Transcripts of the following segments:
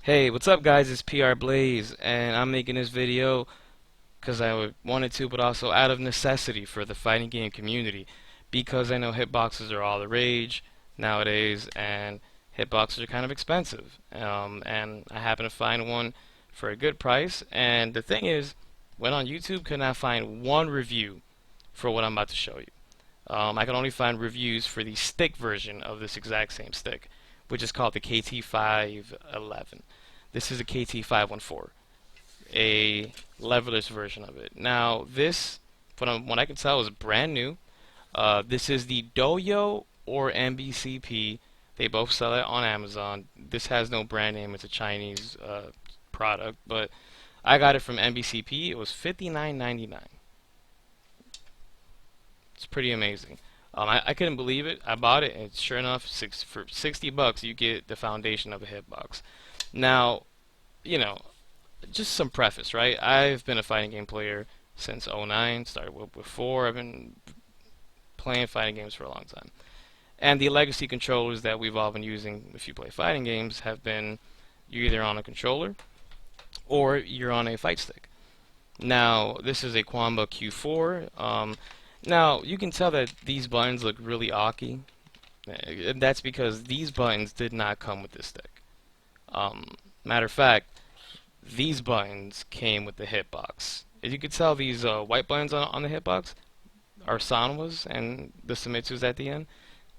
Hey, what's up guys? It's PR Blaze and I'm making this video because wanted to, but also out of necessity for the fighting game community, because I know hitboxes are all the rage nowadays and hitboxes are kind of expensive. And I happen to find one for a good price, and the thing is, went on YouTube, could not find one review for what I'm about to show you. I can only find reviews for the stick version of this exact same stick, which is called the KT511. This is a KT514, a leverless version of it. Now, this, from what I can tell, is brand new. This is the Doyo or NBCP. They both sell it on Amazon. This has no brand name. It's a Chinese product, but I got it from NBCP. It was $59.99. It's pretty amazing. I couldn't believe it. I bought it, and sure enough, for $60 you get the foundation of a hitbox. Now, you know, just some preface, right? I've been a fighting game player since '09. Started with 4. I've been playing fighting games for a long time. And the legacy controllers that we've all been using if you play fighting games have been you're either on a controller or you're on a fight stick. Now, this is a Quamba Q4. Now, you can tell that these buttons look really awky. And that's because these buttons did not come with this stick. Matter of fact, these buttons came with the hitbox. As you can tell, these white buttons on the hitbox are Sanwas and the Sumitsus at the end.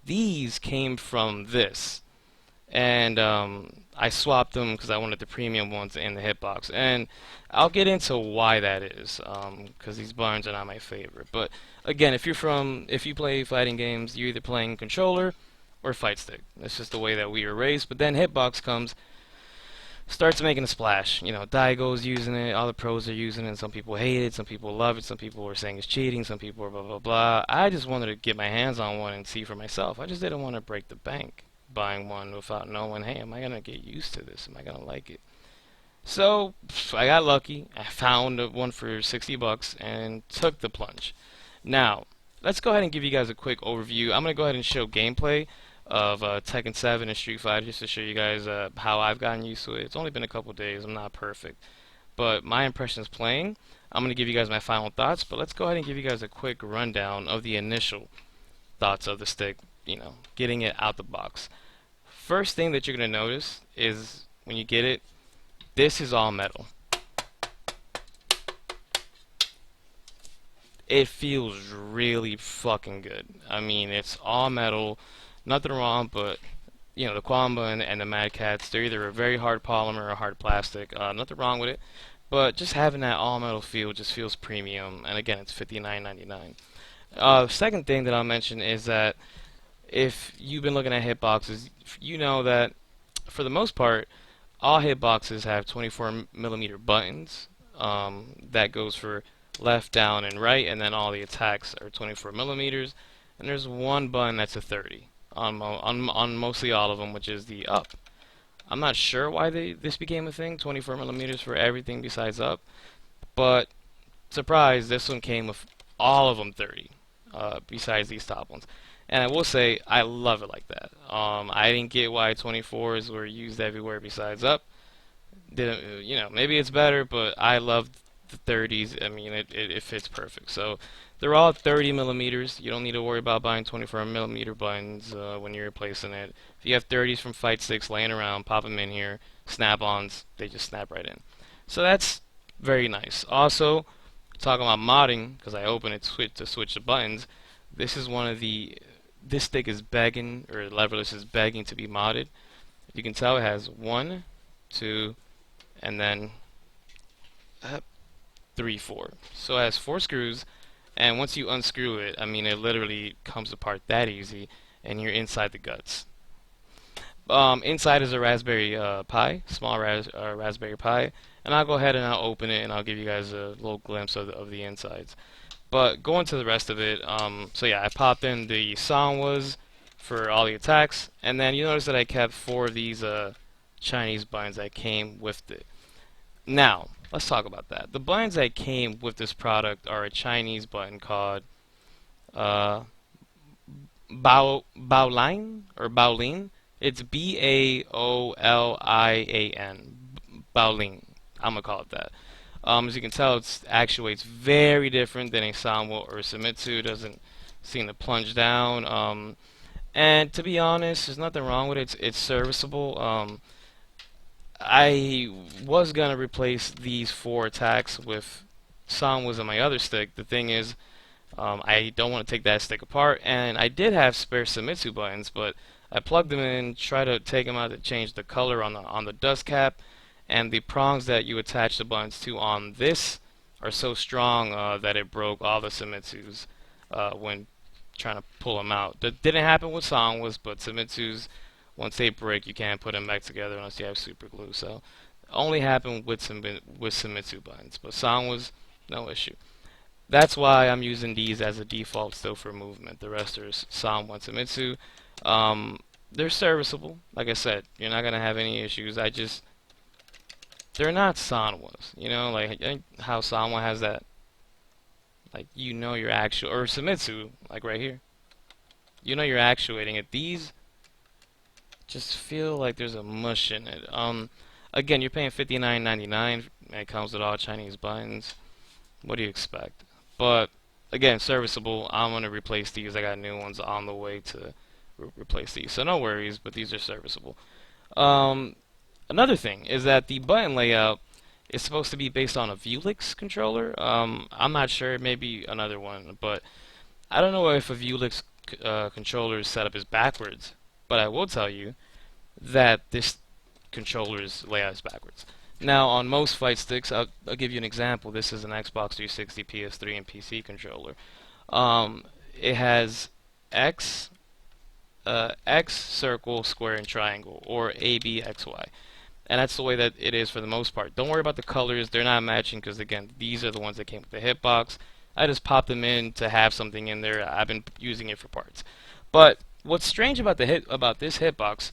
These came from this. And I swapped them because I wanted the premium ones in the hitbox. And I'll get into why that is, because these buttons are not my favorite. But again, if you play fighting games, you're either playing controller or fight stick. That's just the way that we were raised. But then hitbox starts making a splash. You know, Daigo's using it, all the pros are using it, some people hate it, some people love it, some people are saying it's cheating, some people are blah blah blah. I just wanted to get my hands on one and see for myself. I just didn't want to break the bank buying one without knowing, hey, am I gonna get used to this? Am I gonna like it? So I got lucky. I found one for $60 and took the plunge. Now, let's go ahead and give you guys a quick overview. I'm gonna go ahead and show gameplay of Tekken 7 and Street Fighter just to show you guys how I've gotten used to it. It's only been a couple days. I'm not perfect, but my impressions playing. I'm gonna give you guys my final thoughts, but let's go ahead and give you guys a quick rundown of the initial thoughts of the stick. You know, getting it out the box. First thing that you're going to notice is when you get it, this is all metal. It feels really fucking good. I mean, it's all metal, nothing wrong, but you know, the Quamba and the Mad Cats, they're either a very hard polymer or a hard plastic. Nothing wrong with it, but just having that all metal feel just feels premium, and again, it's $59.99. Second thing that I'll mention is that if you've been looking at hitboxes, you know that for the most part, all hitboxes have 24mm buttons. That goes for left, down, and right, and then all the attacks are 24mm. And there's one button that's a 30 on mostly all of them, which is the up. I'm not sure why this became a thing, 24mm for everything besides up, but surprise, this one came with all of them 30, besides these top ones. And I will say, I love it like that. I didn't get why 24s were used everywhere besides up. Didn't, you know, maybe it's better, but I love the 30s. I mean, it fits perfect. So they're all 30mm. You don't need to worry about buying 24mm buttons when you're replacing it. If you have 30s from Fight Sticks laying around, pop them in here. Snap-ons, they just snap right in. So that's very nice. Also, talking about modding, because I open it to switch the buttons. This is one of the this stick is begging, or leverless is begging to be modded. You can tell it has 1, 2, and then 3, 4. So it has 4 screws, and once you unscrew it, I mean, it literally comes apart that easy, and you're inside the guts. Inside is a Raspberry Pi, small Raspberry Pi, and I'll go ahead and I'll open it, and I'll give you guys a little glimpse of the insides. But going to the rest of it, so yeah, I popped in the Sanwas for all the attacks, and then you notice that I kept 4 of these Chinese buttons that came with it. Now, let's talk about that. The buttons that came with this product are a Chinese button called Baolin or Baolin. It's Baolian, Baoling. I'm gonna call it that. As you can tell, it actuates very different than a Sanwa or a Famitsu. It doesn't seem to plunge down. And to be honest, there's nothing wrong with it. It's serviceable. I was gonna replace these four attacks with Sanwas on my other stick. The thing is, I don't want to take that stick apart, and I did have spare Famitsu buttons, but I plugged them in, tried to take them out to change the color on the dust cap, and the prongs that you attach the buttons to on this are so strong that it broke all the Famitsus when trying to pull them out. That didn't happen with Songwas, but Famitsus, once they break, you can't put them back together unless you have super glue. So only happened with Famitsu buttons, but Songwas, no issue. That's why I'm using these as a default still for movement. The rest are Sanwa and Famitsu. They're serviceable. Like I said, you're not gonna have any issues. They're not Sanwas. You know, like how Sanwa has that, like your actual, or Famitsu, like right here. You're actuating it. These just feel like there's a mush in it. Again, you're paying $59.99. It comes with all Chinese buttons. What do you expect? But again, serviceable. I'm gonna replace these. I got new ones on the way to replace these, so no worries. But these are serviceable. Um, Another thing is that the button layout is supposed to be based on a Vuelix controller. I'm not sure. Maybe another one, but I don't know if a Vuelix controller's setup is backwards. But I will tell you that this controller's layout is backwards. Now, on most fight sticks, I'll give you an example. This is an Xbox 360, PS3, and PC controller. It has X, X, circle, square, and triangle, or A, B, X, Y. And that's the way that it is for the most part. Don't worry about the colors. They're not matching because, again, these are the ones that came with the Hitbox. I just popped them in to have something in there. I've been using it for parts. But what's strange about this Hitbox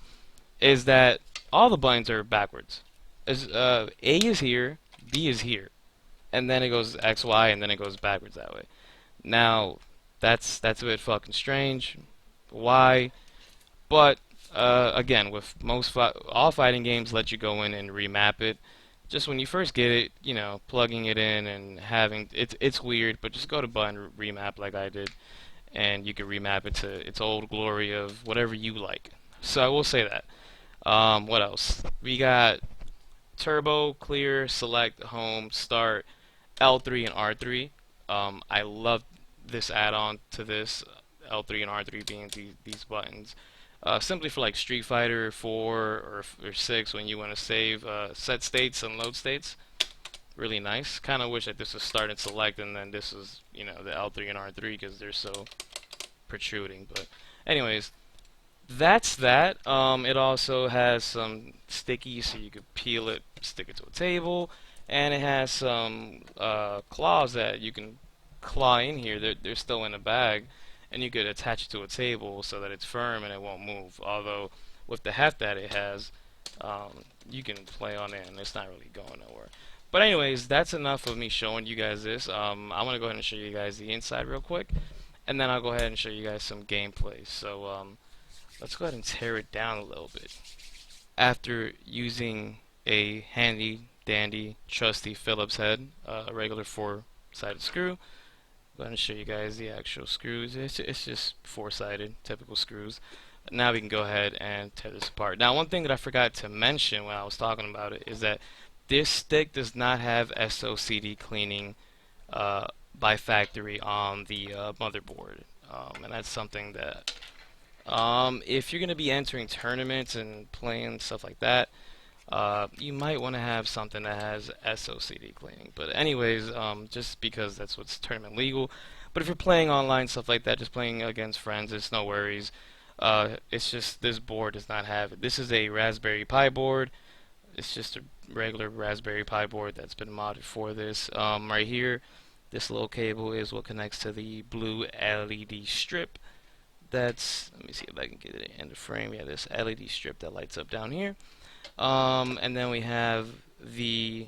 is that all the buttons are backwards. A is here, B is here, and then it goes X, Y, and then it goes backwards that way. Now, that's a bit fucking strange. Why? But again, with all fighting games, let you go in and remap it. Just when you first get it, plugging it in and having it's weird, but just go to button remap like I did, and you can remap it to its old glory of whatever you like. So I will say that. What else? We got turbo, clear, select, home, start, L3 and R3. I love this add-on to this, L3 and R3 being these buttons. Simply for like Street Fighter 4 or 6 when you want to save set states and load states. Really nice. Kind of wish that this was start and select and then this was, the L3 and R3 because they're so protruding. But anyways, that's that. It also has some sticky, so you could peel it, stick it to a table, and it has some claws that you can claw in here. They're still in a bag, and you could attach it to a table so that it's firm and it won't move. Although with the heft that it has, you can play on it, and it's not really going nowhere. But anyways, that's enough of me showing you guys this. I'm gonna go ahead and show you guys the inside real quick, and then I'll go ahead and show you guys some gameplay. So let's go ahead and tear it down a little bit. After using a handy dandy trusty Phillips head, a regular 4-sided screw, go ahead and show you guys the actual screws. It's just 4-sided, typical screws. Now we can go ahead and tear this apart. Now, one thing that I forgot to mention when I was talking about it is that this stick does not have SOCD cleaning by factory on the motherboard, and that's something that if you're going to be entering tournaments and playing stuff like that, you might want to have something that has SOCD cleaning. But anyways, just because that's what's tournament legal. But if you're playing online, stuff like that, just playing against friends, it's no worries. It's just this board does not have it. This is a Raspberry Pi board. It's just a regular Raspberry Pi board that's been modded for this. Right here, this little cable is what connects to the blue LED strip. Let me see if I can get it in the frame. Yeah, this LED strip that lights up down here. And then we have the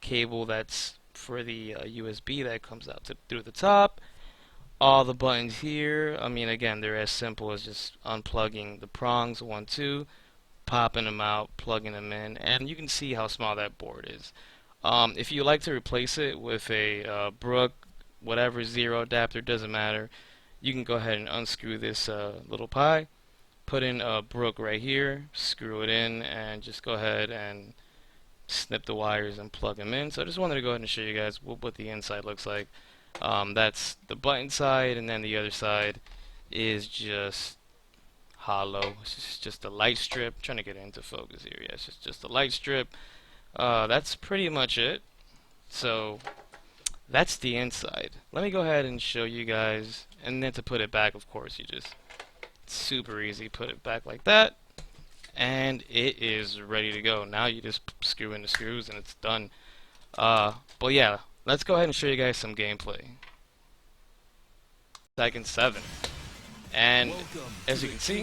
cable that's for the USB that comes out through the top. All the buttons here, I mean, again, they're as simple as just unplugging the prongs, 1, 2, popping them out, plugging them in, and you can see how small that board is. If you like to replace it with a Brook, whatever zero adapter, doesn't matter. You can go ahead and unscrew this little pie, put in a Brook right here, screw it in, and just go ahead and snip the wires and plug them in. So I just wanted to go ahead and show you guys what the inside looks like. That's the button side, and then the other side is just hollow. It's just a light strip. I'm trying to get it into focus here. Yeah, it's just a light strip. That's pretty much it. So that's the inside. Let me go ahead and show you guys. And then to put it back, of course, you just super easy. Put it back like that, and it is ready to go. Now you just screw in the screws, and it's done. But yeah, let's go ahead and show you guys some gameplay. Second 7. And as you can see,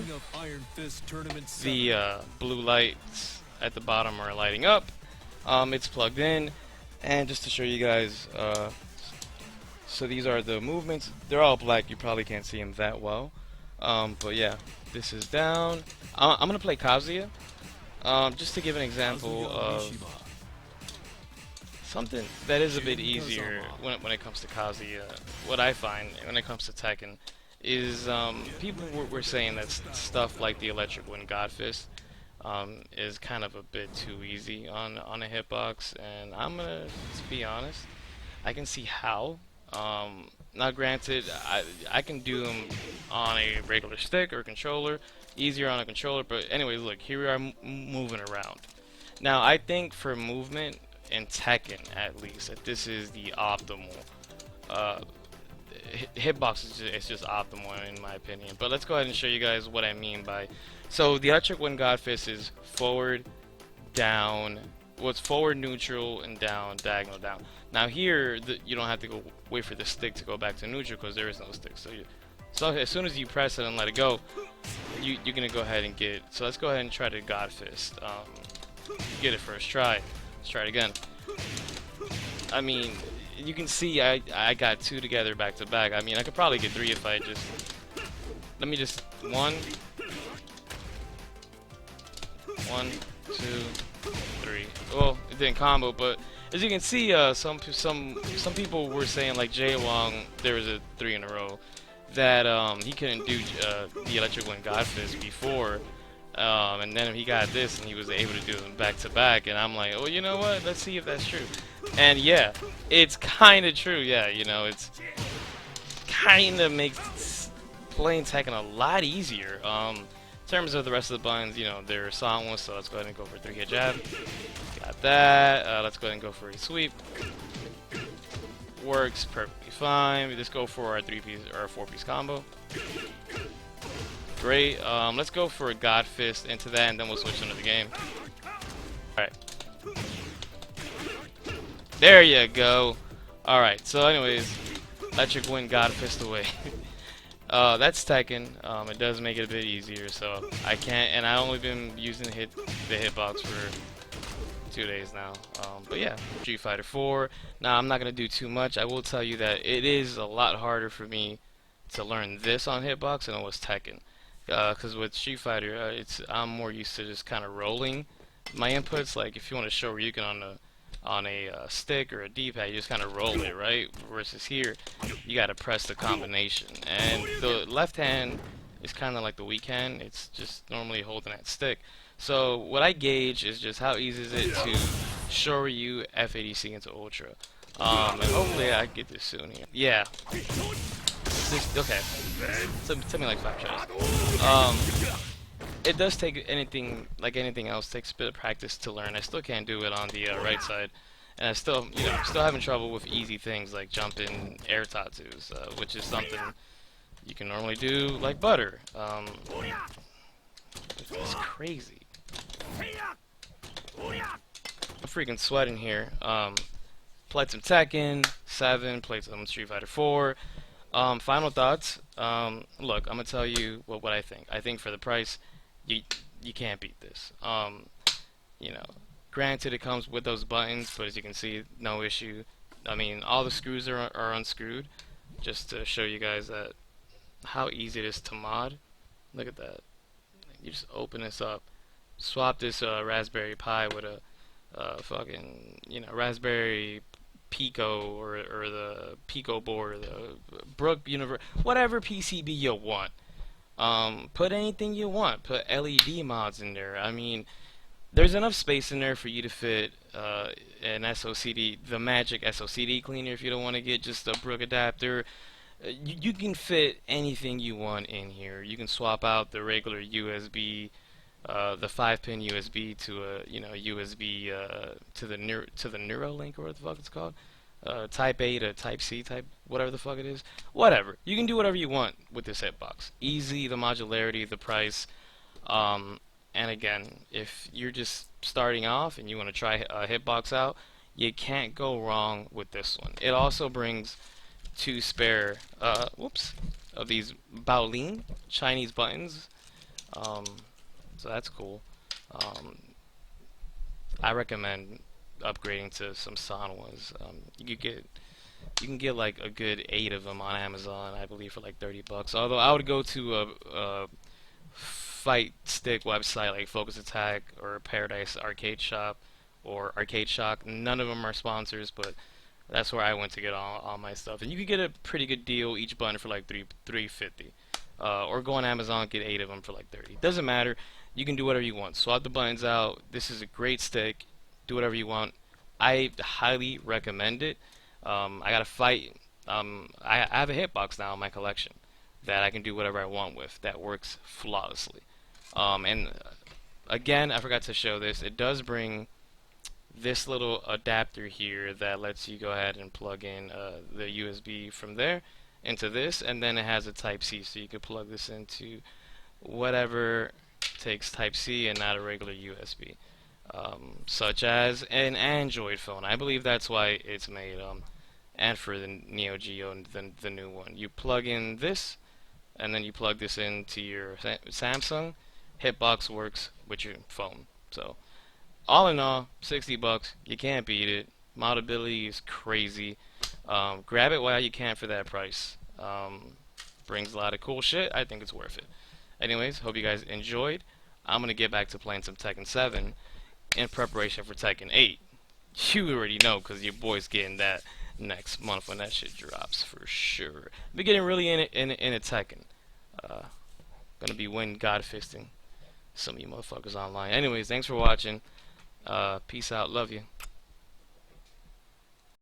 the blue lights at the bottom are lighting up. It's plugged in, and just to show you guys, so these are the movements. They're all black. You probably can't see them that well, but yeah, this is down. I'm gonna play Kazuya, just to give an example of something that is a bit easier when it comes to Kazuya. What I find when it comes to Tekken is people were saying that stuff like the Electric Wind Godfist is kind of a bit too easy on a hitbox, and I'm gonna just be honest. I can see how. Now, granted, I can do them on a regular stick or controller, easier on a controller. But anyways, look, here we are moving around. Now, I think for movement in Tekken, at least, that this is the optimal. Hitbox is just optimal in my opinion. But let's go ahead and show you guys what I mean by. So the Electric Wind Godfist is forward, down. Well, it's forward, neutral, and down, diagonal down. Now here, you don't have to go wait for the stick to go back to neutral because there is no stick. So as soon as you press it and let it go, you're gonna go ahead and get it. So let's go ahead and try to Godfist. Get it first try. Let's try it again. I mean, you can see I got 2 together back to back. I mean, I could probably get 3 if I just. Let me just 1, 1, 2, 3. Well, it didn't combo, but as you can see, some people were saying, like Jay Wong, there was a 3 in a row, that he couldn't do the Electric Wind Godfist before, and then he got this and he was able to do them back to back, and I'm like, oh, you know what? Let's see if that's true. And yeah, it's kind of true. Yeah, you know, it's kind of makes playing Tekken a lot easier. In terms of the rest of the buttons, you know, they're silent, so let's go ahead and go for a 3-hit jab. Got that. Let's go ahead and go for a sweep. Works perfectly fine. We just go for our 3-piece or a 4-piece combo. Great. Let's go for a Godfist into that, and then we'll switch into the game. Alright. There you go. Alright, so anyways, Electric Wind Godfist away. That's Tekken. It does make it a bit easier, so I can't, and I've only been using the hitbox for 2 days now. But yeah, Street Fighter 4. Now, I'm not going to do too much. I will tell you that it is a lot harder for me to learn this on hitbox than it was Tekken. Because with Street Fighter, I'm more used to just kind of rolling my inputs. Like, if you want to show Ryuken on a stick or a D-pad, you just kind of roll it, right? Versus here, you got to press the combination. And the left hand is kind of like the weak hand. It's just normally holding that stick. So what I gauge is just how easy is it to Shoryu F80C into Ultra. And hopefully I get this soon here. Yeah. Okay. So it took me like 5 tries. It does take anything, like anything else, takes a bit of practice to learn. I still can't do it on the right side. And I still, you know, still having trouble with easy things like jumping air tattoos, which is something you can normally do like butter. It's crazy. I'm freaking sweating here. Played some Tekken 7, played some Street Fighter 4. Final thoughts. Look, I'm gonna tell you what I think. I think for the price, you can't beat this. You know, granted it comes with those buttons, but as you can see, no issue. I mean, all the screws are unscrewed, just to show you guys that how easy it is to mod. Look at that. You just open this up, Swap this Raspberry Pi with a fucking Raspberry Pico or the Pico board or the Brook Universe, whatever PCB you want. Put anything you want. Put LED mods in there. I mean, there's enough space in there for you to fit an SOCD, the Magic SOCD cleaner if you don't want to get just a Brook adapter. You can fit anything you want in here. You can swap out the regular USB, the 5-pin USB to a USB to the Neuralink or what the fuck it's called, Type A to Type C type whatever the fuck it is. Whatever. You can do whatever you want with this hitbox. Easy, the modularity, the price. Um, and again, if you're just starting off and you want to try a hitbox out, you can't go wrong with this one. It also brings two spare, of these Baolin Chinese buttons. Um, so that's cool. Um, I recommend upgrading to some Son ones. You can get like a good 8 of them on Amazon, I believe, for like 30 bucks. Although I would go to a fight stick website like Focus Attack or Paradise Arcade Shop or Arcade Shock. None of them are sponsors, but that's where I went to get all my stuff. And you could get a pretty good deal each button for like 350. Or go on Amazon, get 8 of them for like 30. Doesn't matter. You can do whatever you want. Swap the buttons out. This is a great stick. Do whatever you want. I highly recommend it. I got a fight. I have a hitbox now in my collection that I can do whatever I want with. That works flawlessly. And again, I forgot to show this. It does bring this little adapter here that lets you go ahead and plug in the USB from there into this, and then it has a Type C, so you could plug this into whatever takes Type C and not a regular USB, such as an Android phone. I believe that's why it's made, and for the Neo Geo and the new one. You plug in this, and then you plug this into your Samsung. Hitbox works with your phone. So all in all, 60 bucks. You can't beat it. Modability is crazy. Grab it while you can for that price. Brings a lot of cool shit. I think it's worth it. Anyways, hope you guys enjoyed. I'm gonna get back to playing some Tekken 7 in preparation for Tekken 8. You already know, cause your boy's getting that next month when that shit drops for sure. Be getting really in a Tekken. Uh, gonna be win God fisting some of you motherfuckers online. Anyways, thanks for watching. Peace out. Love you.